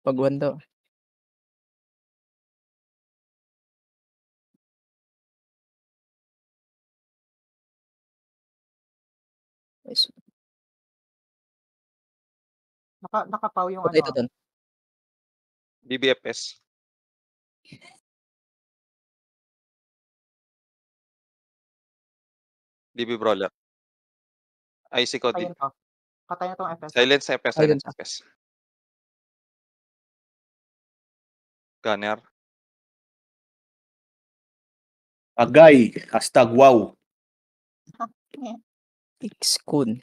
Pag 1 daw. Nice. Nakapaw yung ano, Potato dun. BBFS. DB Brawler. IC Cody. Patayin 'to. Patayin 'tong FS. Silence FS, silence Silence. FS. Gunner. Agay, #wow. X-Kun.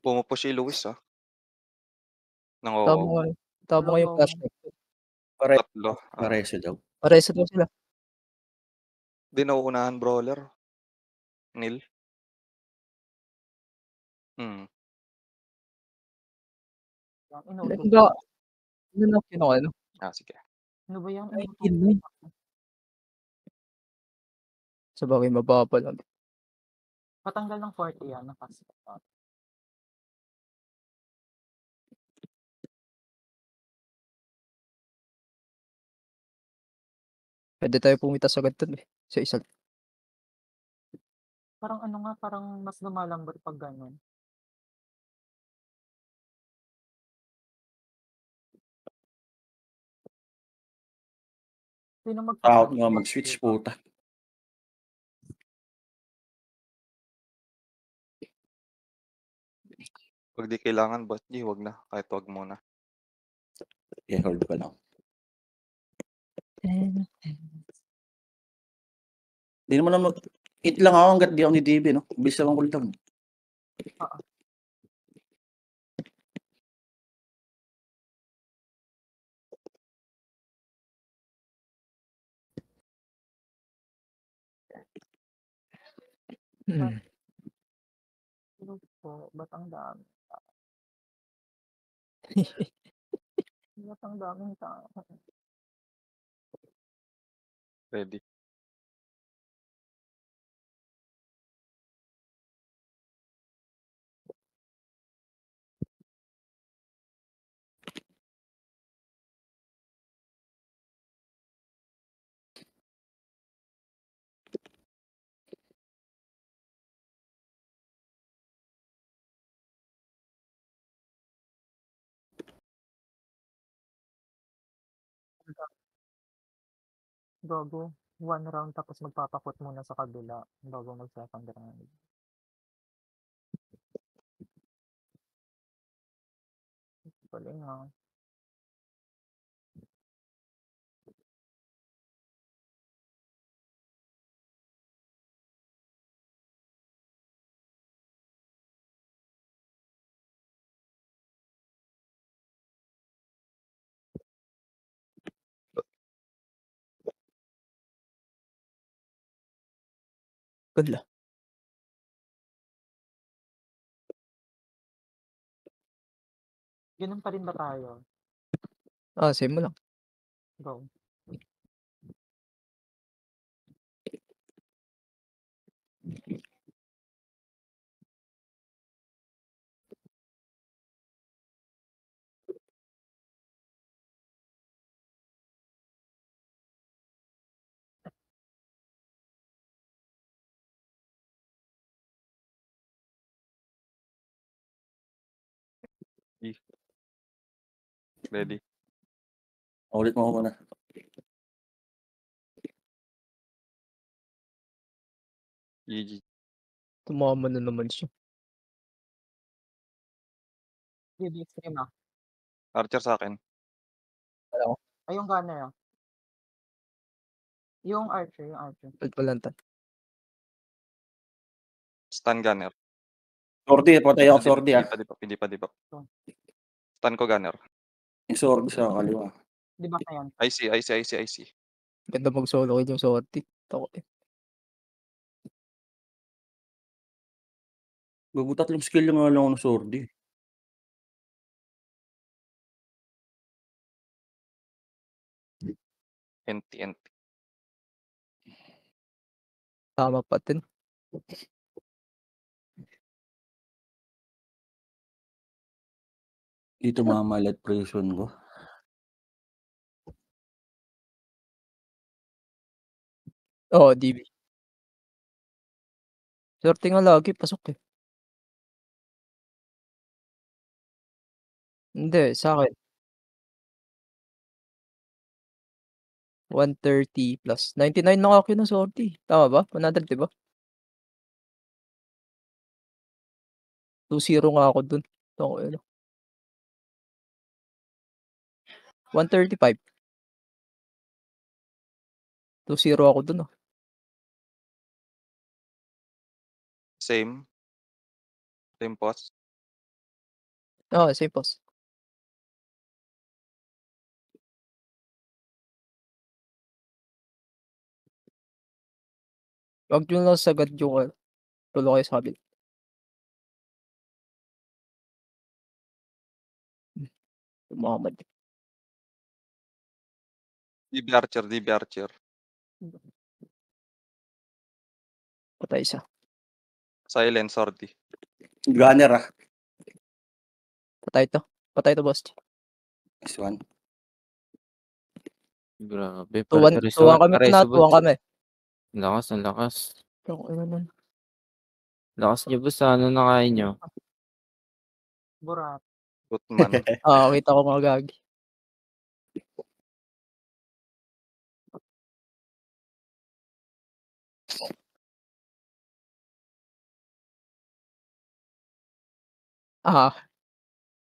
Pumupush si Luis, ah. Ng Tama oo. nga eh. Tama nga yung flashback. Tatlo. Pareso daw. Parehas daw sila. Di nauunahan brawler. Nil. Mm. Hindi. Ano na kinuha, ano? Sige. Ano ba yan? 19 na. Sabagay mababa lang. Patanggal ng 40 yan, nakas. Pwede tayo pumitas agad dun eh. Sa isa. Parang ano nga, parang mas lumalambot pag gano'n. Sino Out nga mag-switch puta. Pag di kailangan bot G, wag na. Kahit wag muna. I-hold ko lang. Di naman na hit lang ako hanggat di ako ni DB, no? Bilis lang ako lang. Oo. Ano po, ba't ang dami? Ba't ang daming tao? Ready. Gago, 1 round tapos magpapakot muna sa kabila bago mag-second round. Galing ah. Good lang. Ganun pa rin ba tayo? Same mo lang. Go. Ready. Ulit mo ako muna. GG. Tumama na naman siya. DB extreme ah. Archer sa akin. Wala ko. Ay, yung gunner ah. Yung archer. Pagpalantan. Stun gunner. Sordi, patay ako sordi ah. Hindi pa. Stun ko gunner. Yung sordi sa kaliwa. Di ba na yan? IC. Ganda mag-solo kill yung sorti. Tako eh. Gago, 3 skill lang nga lang ako ng sordi. NT. Tama pa din. Dito mamalat prison ko. Oo, DB. Swerte nga lagi pasok, eh. Hindi, sa'kin 130 plus 99 na nga kino-sorti, tama ba? 100 'di ba? 2-0 nga ako dun, tangina. 135. 2-0 ako dun, ah. Same. Same pos. Oo, same pos. Wag niyo lang sagad yung ano, tulo kayo sa kabila. Tumamad. DB Archer, DB Archer. Patay isa. Silent sortie. Gunner, ah. Patay to boss. Nice one. Grabe, 2-1 pare-pareso 2-1 kami pareso tuna, 2-1 boss. kami. Ang lakas, ang lakas. Tangina nun. Lakas niyo boss, sa ano na kaya niyo? Burat. Gutman. Oo, kita ko mga gagi.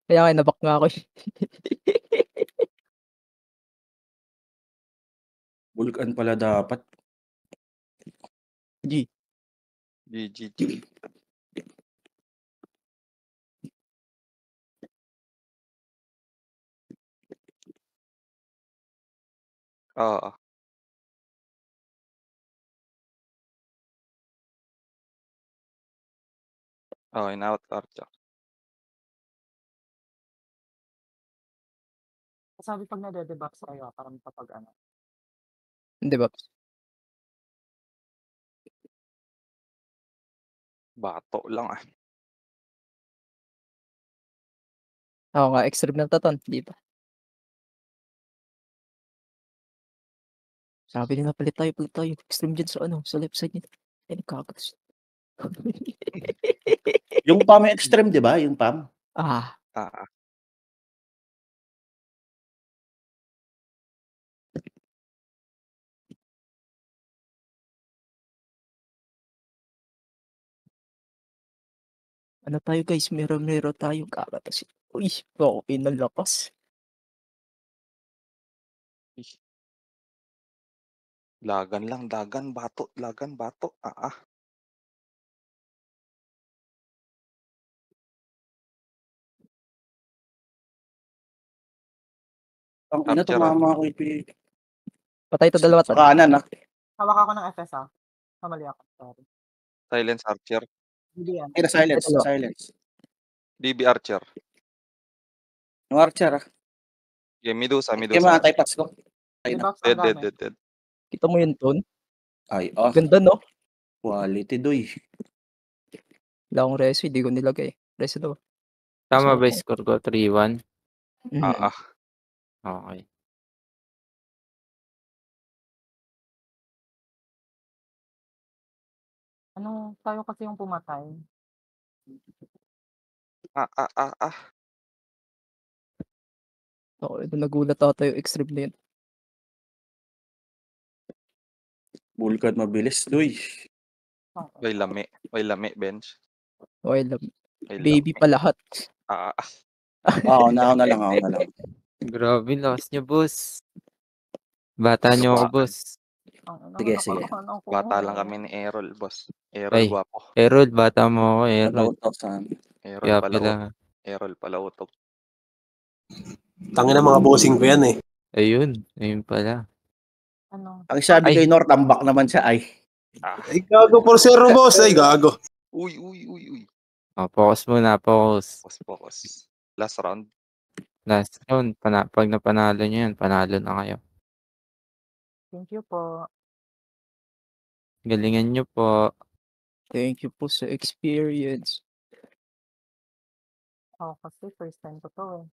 Kaya nga na-back nga ako, eh. Vulcan pala dapat. G. GG. Oo. Oo, in-out Archer. Sabi pag nade-debuff sa'yo, parang kapag ano, Hindi ba? Bato lang, ah. Oo nga, extreme ng taton, di ba? Sabi nila palit tayo, extreme dyan sa ano, sa left side nito. Ay, nagkagas. Yung PAM extreme, di ba? Yung PAM. Ah, Ah, ano tayo guys, meron tayong kakatas. Uy, okay na lakas. lagan lang, lagan, bato, lagan, bato. Ang ina, Archer, ah. tumama ako ito. Patay to dalawa Sa to. kanan, ah. hawak ako ng FS, ah. Kamali ako, sorry. Silence Archer. Hindi yan. Ay, na-silence, Ay, dalawa. na-silence. DB Archer. Yung Archer, ah. Okay, Medusa, Kaya Medusa. mga anti-pass ko. Ay, na. Debuff ang Dead. gamit. Kita mo yun, Ton? Ay, oh. Ganda, no? Quality, doy. Wala akong reso, hindi ko nilagay. Reso daw. Tama So, ba yung score ko? 3-1? Mhm. Okay. Ano, tayo kasi yung pumatay. Okay, nagulat ata yung extreme na yun. Vulcan mabilis, doy. May lami, bench. Okay lang. May Baby lami. pa lahat. Ako na lang. Grabe, lakas niyo boss. Bata niyo ako boss. Sige. Bata lang kami ni Errol, boss. Errol Ay. gwapo. Errol, bata mo ako, Errol. Nautok sa Errol Kaya pala. pala. Errol pala utok. Tangina mga bossing ko yan, eh. Ayun pala. Ano? Ang sabi kay Nor, tambak naman siya, ay. Ay, gago por zero, boss. Ay, gago. Uy. Focus muna, focus. Focus. Last round. Last round, pag napanalo nyo yan, panalo na kayo. Thank you po. Galingan nyo po. Thank you po sa experience. Ako kasi first time ko to, eh.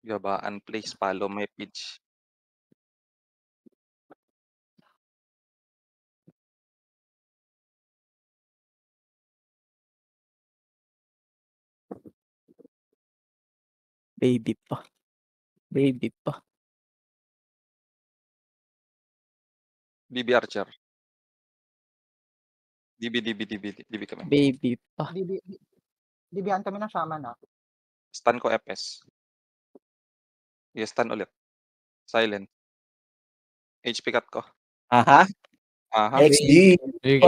Gabaan, please follow my page. Baby pa. Baby pa. DB Archer. DB kami. Baby pa. Dibihan kami ng shaman ah. Stun ko FS. Yes, stun ulit. Silent. HP cut ko. Aha. Aha. XD. Ay,